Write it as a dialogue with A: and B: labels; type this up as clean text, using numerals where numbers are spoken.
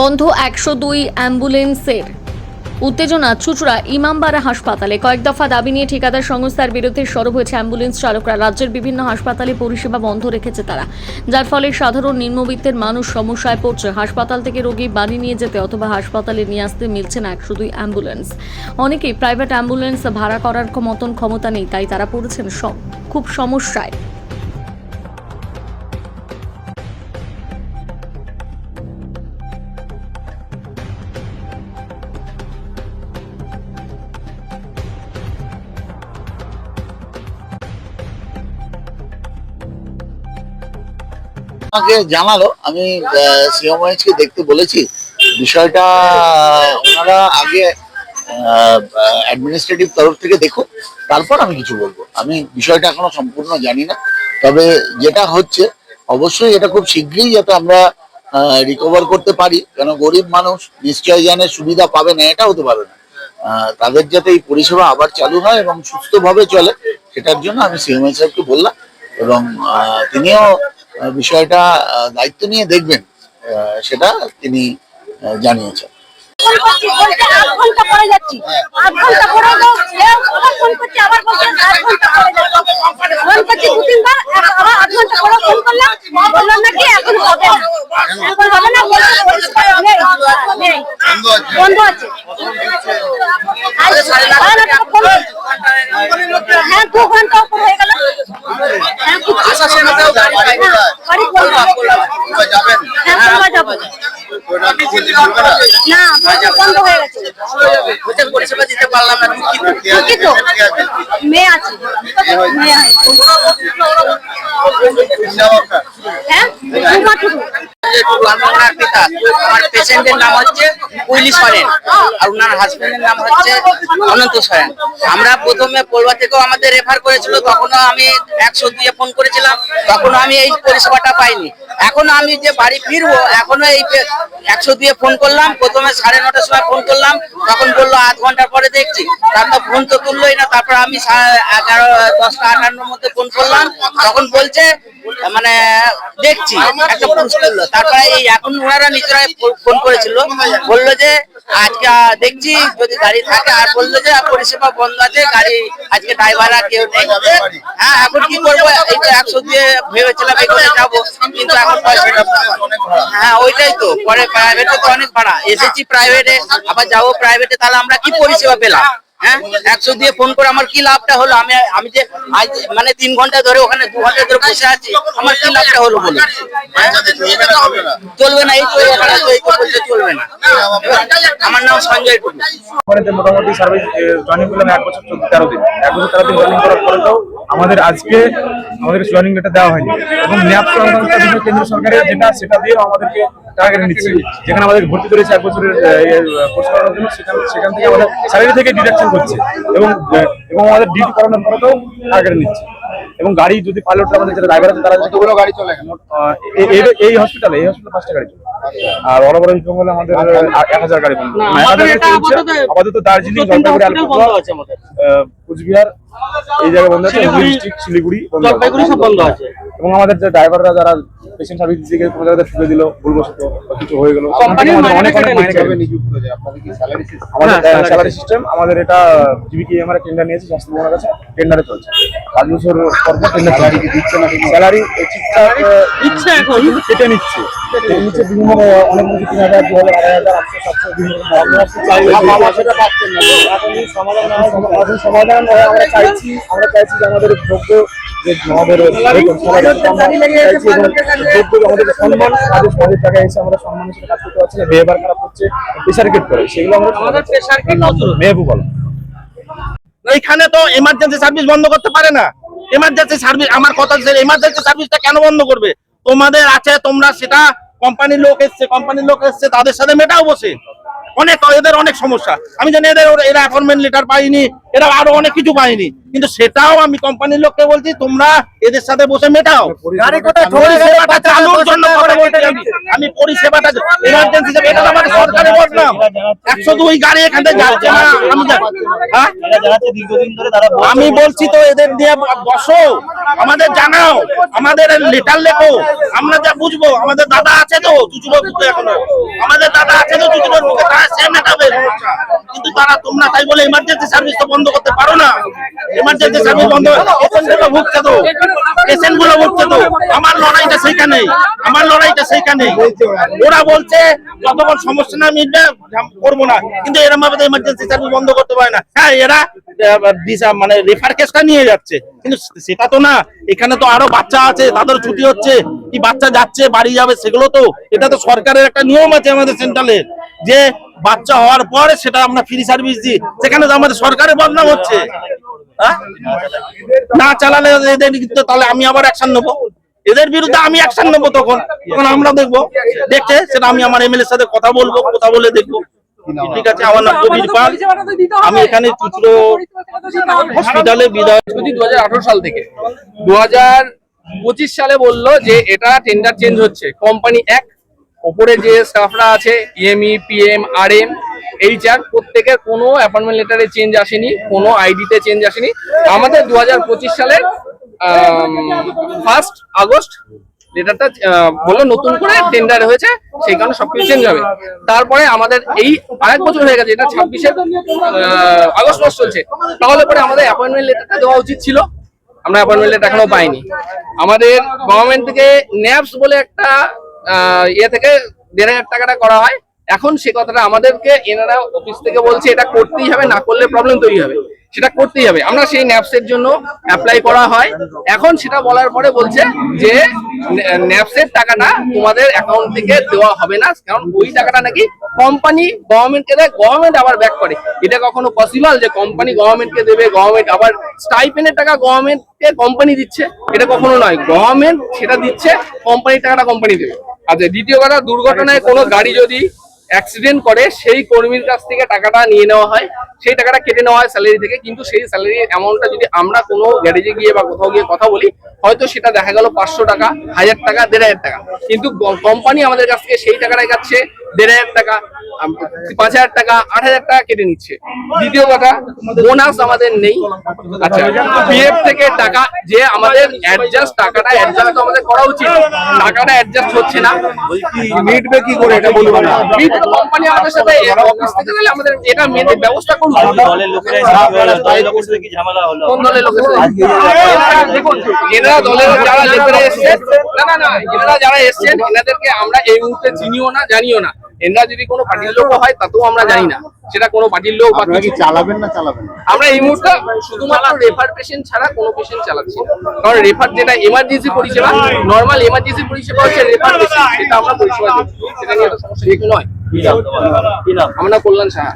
A: বন্ধ 102 অ্যাম্বুলেন্সের উত্তেজনা চুচুড়া ইমামবাড়া হাসপাতালে। কয়েক দফা দাবি নিয়ে ঠিকাদার সংস্থার বিরুদ্ধে সরব হয়েছে অ্যাম্বুলেন্স চালকরা। রাজ্যের বিভিন্ন হাসপাতালে পরিষেবা বন্ধ রেখেছে তারা, যার ফলে সাধারণ নিম্নবিত্তের মানুষ সমস্যায় পড়ছে। হাসপাতাল থেকে রোগী বাড়ি নিয়ে যেতে অথবা হাসপাতালে নিয়ে আসতে মিলছে না 102 অ্যাম্বুলেন্স। অনেকেই প্রাইভেট অ্যাম্বুলেন্স ভাড়া করার মতন ক্ষমতা নেই, তাই তারা পড়েছেন খুব সমস্যায়।
B: আমাকে জানালো, আমি সিএমওএইচকে দেখতে বলেছি বিষয়টা। ওনারা আগে অ্যাডমিনিস্ট্রেটিভ তরফ থেকে দেখো, তারপর আমি কিছু বলবো। আমি বিষয়টা এখনো সম্পূর্ণ জানি না, তবে যেটা হচ্ছে অবশ্যই এটা খুব শীঘ্রই যাতে আমরা রিকভার করতে পারি, কেন গরিব মানুষ নিশ্চয় জানে সুবিধা পাবে না, এটা হতে পারে না। তাদের যাতে এই পরিষেবা আবার চালু হয় এবং সুস্থভাবে চলে, সেটার জন্য আমি সিএমওএইচ সাহেবকে বললাম এবং তিনিও বিষয়টা দায়িত্ব নিয়ে দেখবেন, সেটা তিনি জানিয়েছেন।
C: বন্ধ আছে, হ্যাঁ 2 ঘন্টা উপর হয়ে গেল। বন্ধ হয়ে গেছে,
D: পরিষেবা দিতে পারলাম না।
C: মেয়ে আছে, হ্যাঁ
D: আমার পেশেন্টের নাম হচ্ছে কুইলি সরেন আর ওনার হাজবেন্ডের নাম হচ্ছে অনন্ত সরেন। আমরা প্রথমে পোলবা থেকেও আমাদের রেফার করেছিল, তখনও আমি 102 ফোন করেছিলাম, তখনও আমি এই পরিষেবাটা পাইনি। এখনো আমি যে বাড়ি ফিরবো, এখনো এই 102 ফোন করলাম। প্রথমে 9:30টার সময় ফোন করলাম, তখন বললো আধ ঘন্টার পরে দেখছি। তারপর ফোন তো তুললোই না। তারপর আমি 10:58 মধ্যে ফোন করলাম, তখন বলছে মানে দেখছি, একটা পুরুষ করলো। তারপরে এই এখন ওনারা নিজেরাই ফোন করেছিল, বললো যে আজকে দেখছি যদি গাড়ি থাকে, আর বললো যে পরিষেবা বন্ধ আছে, গাড়ি আজকে ড্রাইভাররা কেউ নেই। হ্যাঁ এখন কি করবো, এই তো 102 ভেবেছিলাম এখানে যাবো, কিন্তু এখন পয়সাটা, হ্যাঁ ওইটাই তো। পরে প্রাইভেটে তো অনেক ভাড়া, এসেছি প্রাইভেটে, আবার যাবো প্রাইভেটে, তাহলে আমরা কি পরিষেবা পেলাম? হ্যাঁ 102 ফোন করে আমার কি লাভটা হলো? আমি যে আজ মানে 3 ঘন্টা ধরে ওখানে 2 ঘন্টা ধরে বসে আছি, আমার কি লাভটা হলো বলো? চলবে না, এই তো এখানে তো এই তো বলতে চলবে না। আমার নাম সঞ্জয় টুডু।
E: মোটামুটি সার্ভিস জয়েনিং করলাম 1 বছর 13 দিন। 1 বছর 13 দিন জয়েনিং করার পরেও আমাদের আজকে জয়েনিং লেটার দেওয়া হয়নি, এবং ন্যাপ সংক্রান্ত বিষয় কেন্দ্র সরকারের যেটা, সেটা দিয়েও আমাদেরকে টাকা কেটে নিচ্ছে। যেখানে আমাদের ভর্তি করেছে 1 বছরের কোর্স করানোর জন্য, সেখান থেকে আমাদের স্যালারি থেকে ডিডাকশন করছে, এবং আমাদের ডিউটি করানোর পরেও টাকা কেটে নিচ্ছে। এবং গাড়ি যদি পাইলট আমাদের যারা ড্রাইভার আছে, তারা কতগুলো গাড়ি চলে এই হসপিটালে 5টা গাড়ি চলে। আর অল ওভার ওয়েস্ট বেঙ্গলে আমাদের 1000 গাড়ি বন্ধ, 1000 গাড়ি চলছে আপাতত। দার্জিলিং, জলপাইগুড়ি, আলিপুরদুয়ার, কুচবিহার এই জায়গায় বন্ধ আছে। ডিস্ট্রিক্ট শিলিগুড়ি বন্ধ আছে। এবং আমাদের যে ড্রাইভাররা যারা পেশেন্ট সার্ভিস দিকে কোনো জায়গায় ছুটে দিল, ভুলবশত কিছু হয়ে গেল, অনেক মাইনে নিযুক্ত হয়েছে। আপনাদের কি স্যালারি সিস্টেম? আমাদের স্যালারি সিস্টেম, আমাদের এটা জিবিকেএমআর টেন্ডার নিয়েছে, স্বাস্থ্য বিভাগের কাছে টেন্ডারে চলছে। 5 বছর পর টেন্ডার দিচ্ছে না, স্যালারি ঠিকঠাক দিচ্ছে, এখন কেটে নিচ্ছে বিভিন্ন অনেক কিছু 3000, 2000, 2500, 700 বিভিন্ন সমাধান আমরা চাইছি যে আমাদের যোগ্য, যে আমাদের আমাদের সম্মান, কাজের জায়গায় এসে আমরা সম্মানের সাথে কাজ করতে পারছি না, ব্যবহার খারাপ হচ্ছে, প্রেশার গেট করে, সেগুলো আমরা মেহবুব বলো।
F: এইখানে তো এমার্জেন্সি সার্ভিস বন্ধ করতে পারে না। এমার্জেন্সি সার্ভিস, আমার কথা হচ্ছে এমার্জেন্সি সার্ভিসটা কেন বন্ধ করবে? তোমাদের আছে, তোমরা সেটা কোম্পানির লোক এসছে তাদের সাথে মেটাও বসে। অনেক এদের অনেক সমস্যা। আমি জানি এরা অ্যাপয়েন্টমেন্ট লেটার পাইনি, এরা আরো অনেক কিছু পাইনি, কিন্তু সেটাও আমি কোম্পানির লোককে বলছি তোমরা এদের সাথে বসে মেটাও। পরিষেবাটা চালুর জন্য কথা বলছি আমি পরিষেবাটা এমার্জেন্সি হিসেবে, এটা তো আমাদের সরকারের বদনাম। 102 গাড়ি এখান থেকে যাচ্ছে না। আমি বলছি তো এদের দিয়ে বসো, আমাদের জানাও, আমাদের লেটার লেখো, আমরা যা বুঝবো। আমাদের দাদা আছে তো চুচুড়োর বুকে, এখনো আমাদের দাদা আছে তো চুচুড়োর বুকে, তারা সে মেটাবে। কিন্তু তারা তোমরা তাই বলে ইমার্জেন্সি সার্ভিস তো বন্ধ করতে পারো না। ইমার্জেন্সি সার্ভিস বন্ধ, পেশেন্টগুলো ভুগছে তো, পেশেন্টগুলো ভুগছে তো। আমার লড়াইটা সেইখানেই, আমার লড়াইটা সেইখানেই। ওরা বলছে যতক্ষণ সমস্যা না মিটবে করবো না, কিন্তু এরকম ভাবে ইমার্জেন্সি সার্ভিস বন্ধ করতে পারে না। হ্যাঁ, এরা মানে রেফার কেসটা নিয়ে যাচ্ছে, কিন্তু সেটা তো না। এখানে তো আরো বাচ্চা আছে, তাদের ছুটি হচ্ছে, কি বাচ্চা যাচ্ছে বাড়ি যাবে, সেগুলো তো, এটা তো সরকারের একটা নিয়ম আছে আমাদের সেন্ট্রালের, যে বাচ্চা হওয়ার পরে সেটা আমরা ফ্রি সার্ভিস দিই। সেখানে তো আমাদের সরকারের বদনাম হচ্ছে। না চালালে এদের তাহলে আমি আবার অ্যাকশন নেবো, এদের বিরুদ্ধে আমি অ্যাকশন নেবো। তখন আমরা দেখবো, দেখছে সেটা আমি আমার এমএলএর সাথে কথা বলবো, কথা বলে দেখবো। ঠিক আছে, আমার নাম কবির পাল, আমি এখানে চুচুড়ো হসপিটালে বিধায়ক
G: 2018 সাল থেকে 2025 সালে বললো যে এটা টেন্ডার চেঞ্জ হচ্ছে। কোম্পানি এক, ওপরে যে স্টাফরা আছে ইএমই, পিএম, আরএম, এইচআর, প্রত্যেকের কোনো অ্যাপয়েন্টমেন্ট লেটারে চেঞ্জ আসেনি, কোনো আইডিতে চেঞ্জ আসেনি। আমাদের 2025 সালের 1 আগস্ট লেটারটা বললো নতুন করে টেন্ডার হয়েছে, সেই কারণে সবকিছু চেঞ্জ হবে। তারপরে আমাদের এই আরেক বছর হয়ে গেছে, এটা 26 আগস্ট মাস চলছে। তাহলে পরে আমাদের অ্যাপয়েন্টমেন্ট লেটারটা দেওয়া উচিত ছিল, আমরা অ্যাপয়েন্টমেন্ট লেটার এখনো পাইনি। আমাদের গভর্নমেন্ট থেকে ন্যাপস বলে একটা ইয়ে থেকে 1,500 টাকাটা করা হয়। এখন সে কথাটা আমাদেরকে এনারা অফিস থেকে বলছে এটা করতেই হবে, না করলে প্রবলেম তৈরি হবে, সেটা করতেই হবে। আমরা সেই ন্যাপসের জন্য অ্যাপ্লাই করা হয়। এখন সেটা বলার পরে বলছে যে ন্যাপসের টাকাটা তোমাদের অ্যাকাউন্ট থেকে দেওয়া হবে না, কারণ ওই টাকাটা নাকি কোম্পানি গভর্নমেন্টকে দেয়, গভর্নমেন্ট আবার ব্যাক করে। এটা কখনো পসিবল যে কোম্পানি গভর্নমেন্টকে দেবে, গভর্নমেন্ট আবার স্টাইপেন্ডের টাকা গভর্নমেন্টকে কোম্পানি দিচ্ছে? এটা কখনো নয়, গভর্নমেন্ট সেটা দিচ্ছে, কোম্পানির টাকাটা কোম্পানি দেবে। আচ্ছা, দ্বিতীয় কথা, দুর্ঘটনায় কোনো গাড়ি যদি অ্যাক্সিডেন্ট করে সেই কর্মীর কাছ থেকে টাকাটা নিয়ে নেওয়া হয়, সেই টাকাটা কেটে নেওয়া হয় স্যালারি থেকে। কিন্তু সেই স্যালারি অ্যামাউন্টটা যদি আমরা কোনো গ্যারেজে গিয়ে বা কোথাও গিয়ে কথা বলি, হয়তো সেটা দেখা গেল 500 টাকা, 1000 টাকা, 1,500 টাকা, কিন্তু কোম্পানি আমাদের কাছ থেকে সেই টাকাটাই কাটছে 1,500 টাকা, 5,000 টাকা, 8,000 টাকা কেটে নিচ্ছে। দ্বিতীয় কথা, বোনাস আমাদের নেই। আচ্ছা, পিএফ থেকে টাকা যে আমাদের অ্যাডজাস্ট, টাকাটা অ্যাডজাস্ট আমাদের করা উচিত, টাকাটা অ্যাডজাস্ট হচ্ছে না।
E: মিটবে কি করে এটা বলবো না।
G: কোম্পানি আমাদের সাথে অফিস থেকে দিলে আমাদের এটা মেনে ব্যবস্থা করুন।
H: দলের লোকেরা কি ঝামেলা হলো?
G: কোন দলের লোকের সাথে? দেখুন, এনারা দলের যারা লেটারে এসেছেন, না এনারা যারা এসেছেন, এনাদেরকে আমরা এই মুহূর্তে চিনিও না, জানিও না। এনারা যদি কোনো পার্টির লোক হয় তাতেও আমরা জানি না সেটা কোনো পার্টির লোক বা কিছু।
E: চালাবেন না চালাবেন না,
G: আমরা এই মুহূর্তে শুধুমাত্র রেফার পেশেন্ট ছাড়া কোনো পেশেন্ট চালাচ্ছি না, কারণ রেফার যেটা এমার্জেন্সি পরিষেবা, নর্মাল এমার্জেন্সি পরিষেবা হচ্ছে রেফার পেশেন্ট, সেটা আমরা পরিষেবা দিচ্ছি, সেটা নিয়ে তো সমস্যা কিছু নয়। আমার নাম কল্যাণ সাহা।